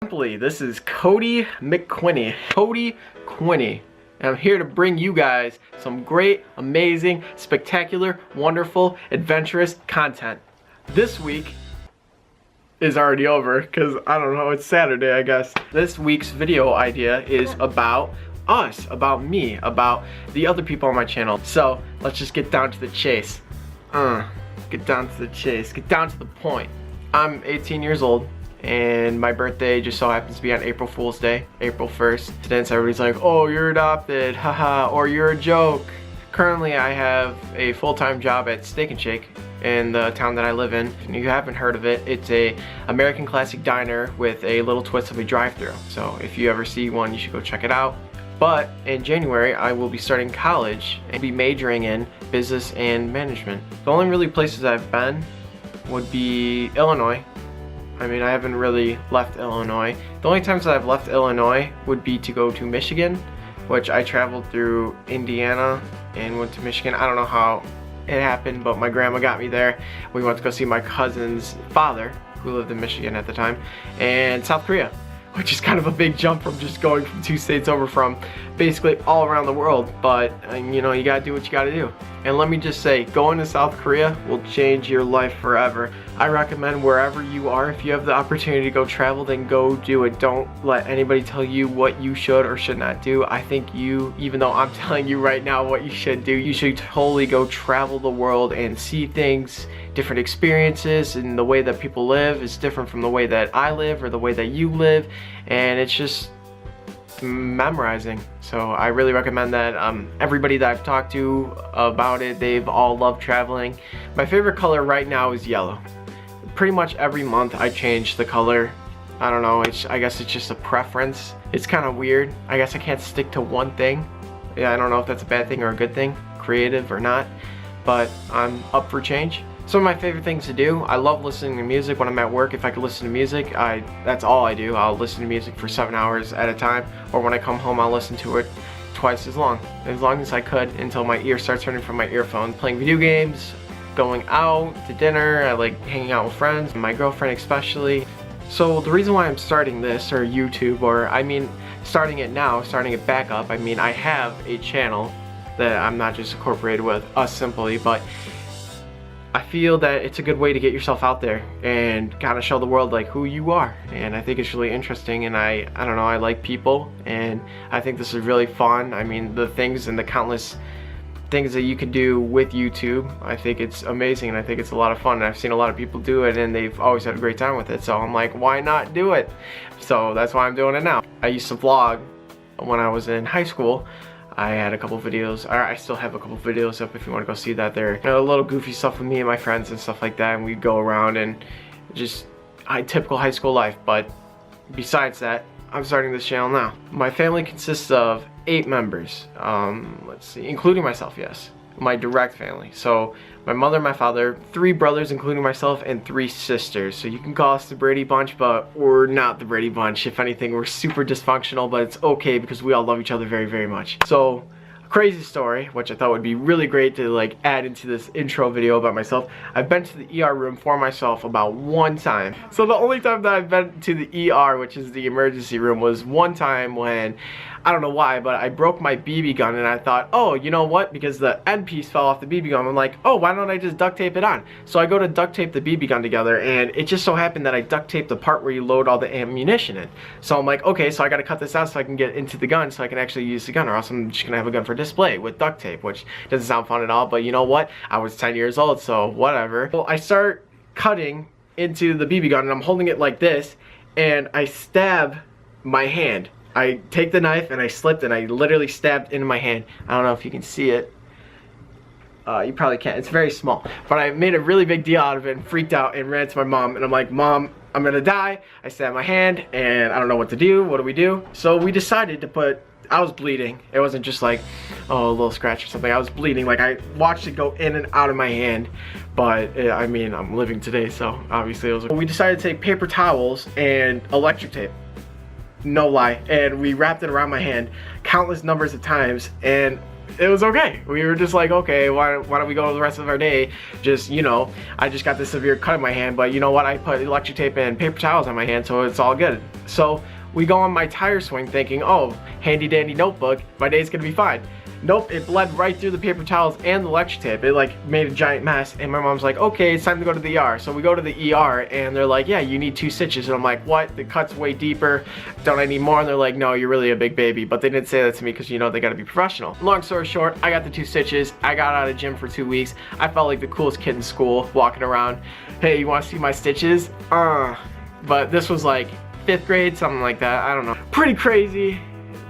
UsSimply. This is Cody McQuinney. Cody Quinney. And I'm here to bring you guys some great, amazing, spectacular, wonderful, adventurous content. This week is already over because I don't know, it's Saturday, I guess. This week's video idea is about us, about me, about the other people on my channel. So let's just get down to the chase. Get down to the chase, get down to the point. I'm 18 years old and my birthday just so happens to be on April Fool's Day, April 1st. Since everybody's like, oh, you're adopted, haha, or you're a joke. Currently I have a full-time job at Steak and Shake in the town that I live in. If you haven't heard of it, it's a American classic diner with a little twist of a drive-thru. So if you ever see one, you should go check it out. But in January, I will be starting college and be majoring in business and management. The only really places I've been would be Illinois. I mean, I haven't really left Illinois. The only times that I've left Illinois would be to go to Michigan, which I traveled through Indiana and went to Michigan. I don't know how it happened, but my grandma got me there. We went to go see my cousin's father, who lived in Michigan at the time, and South Korea, which is kind of a big jump from just going from 2 states over from basically all around the world. But you know, you gotta do what you gotta do. And let me just say, going to South Korea will change your life forever. I recommend wherever you are, if you have the opportunity to go travel, then go do it. Don't let anybody tell you what you should or should not do. I think you, even though I'm telling you right now what you should do, you should totally go travel the world and see things, different experiences, and the way that people live is different from the way that I live or the way that you live, and it's just memorizing. So I really recommend that. Everybody that I've talked to about it, they've all loved traveling. My favorite color right now is yellow. Pretty much every month I change the color. I don't know, I guess it's just a preference. It's kind of weird. I guess I can't stick to one thing. Yeah, I don't know if that's a bad thing or a good thing, creative or not, but I'm up for change. Some of my favorite things to do, I love listening to music when I'm at work. If I could listen to music, that's all I do. I'll listen to music for 7 hours at a time, or when I come home, I'll listen to it twice as long as I could, until my ear starts hurting from my earphones. Playing video games, going out to dinner, I like hanging out with friends, my girlfriend especially. So the reason why I'm starting this, or YouTube, or I mean starting it now, starting it back up, I mean I have a channel that I'm not just incorporated with, UsSimply, but I feel that it's a good way to get yourself out there and kind of show the world like who you are. And I think it's really interesting, and I don't know, I like people, and I think this is really fun. I mean, the things and the countless things that you can do with YouTube, I think it's amazing, and I think it's a lot of fun, and I've seen a lot of people do it and they've always had a great time with it. So I'm like, why not do it? So that's why I'm doing it now. I used to vlog when I was in high school. I had a couple videos, or I still have a couple videos up if you want to go see that. They're, you know, a little goofy stuff with me and my friends and stuff like that, and we'd go around and just typical high school life. But besides that, I'm starting this channel now. My family consists of 8 members, let's see, including myself, yes, my direct family. So my mother, my father, 3 brothers including myself, and 3 sisters. So you can call us the Brady Bunch, but we're not the Brady Bunch. If anything, we're super dysfunctional, but it's okay because we all love each other very, very much. So a crazy story, which I thought would be really great to like add into this intro video about myself. I've been to the ER room for myself about 1 time. So the only time that I've been to the ER, which is the emergency room, was 1 time when, I don't know why, but I broke my BB gun, and I thought, oh, you know what, because the end piece fell off the BB gun, I'm like, oh, why don't I just duct tape it on? So I go to duct tape the BB gun together, and it just so happened that I duct taped the part where you load all the ammunition in. So I'm like, okay, so I gotta cut this out so I can get into the gun so I can actually use the gun, or else I'm just gonna have a gun for display with duct tape, which doesn't sound fun at all, but you know what, I was 10 years old, so whatever. Well, I start cutting into the BB gun, and I'm holding it like this, and I stab my hand. I take the knife and I slipped and I literally stabbed into my hand. I don't know if you can see it. You probably can't. It's very small. But I made a really big deal out of it and freaked out and ran to my mom. And I'm like, Mom, I'm gonna die. I stabbed my hand and I don't know what to do. What do we do? So we decided to put, I was bleeding. It wasn't just like, oh, a little scratch or something. I was bleeding. Like, I watched it go in and out of my hand. But I mean, I'm living today, so obviously it was. We decided to take paper towels and electric tape. No lie. And we wrapped it around my hand countless numbers of times, and it was okay. We were just like, okay, why don't we go the rest of our day? Just, you know, I just got this severe cut in my hand, but you know what? I put electric tape and paper towels on my hand, so it's all good. So we go on my tire swing thinking, oh, handy dandy notebook, my day's gonna be fine. Nope, it bled right through the paper towels and the electric tape. It like made a giant mess, and my mom's like, okay, it's time to go to the ER. So we go to the ER, and they're like, yeah, you need 2 stitches. And I'm like, what? The cut's way deeper. Don't I need more? And they're like, no, you're really a big baby. But they didn't say that to me because, you know, they gotta be professional. Long story short, I got the 2 stitches. I got out of gym for 2 weeks. I felt like the coolest kid in school, walking around. Hey, you wanna see my stitches? But this was like 5th grade, something like that. I don't know. Pretty crazy.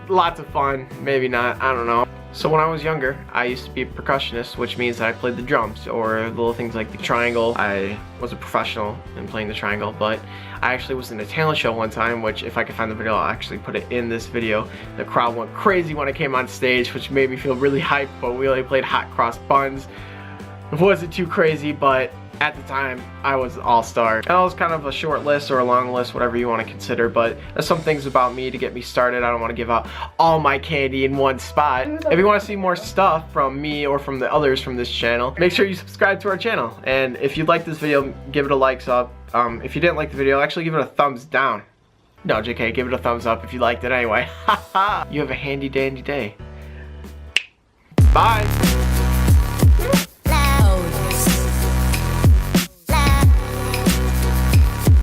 Lots of fun. Maybe not. I don't know. So when I was younger, I used to be a percussionist, which means that I played the drums or little things like the triangle. I was a professional in playing the triangle, but I actually was in a talent show one time, which if I can find the video, I'll actually put it in this video. The crowd went crazy when I came on stage, which made me feel really hyped, but we only played hot cross buns. It wasn't too crazy, but at the time, I was an all-star. That was kind of a short list or a long list, whatever you want to consider, but there's some things about me to get me started. I don't want to give out all my candy in one spot. If you want to see more stuff from me or from the others from this channel, make sure you subscribe to our channel. And if you like this video, give it a like up. If you didn't like the video, actually give it a thumbs down. No, JK, give it a thumbs up if you liked it anyway. You have a handy dandy day. Bye.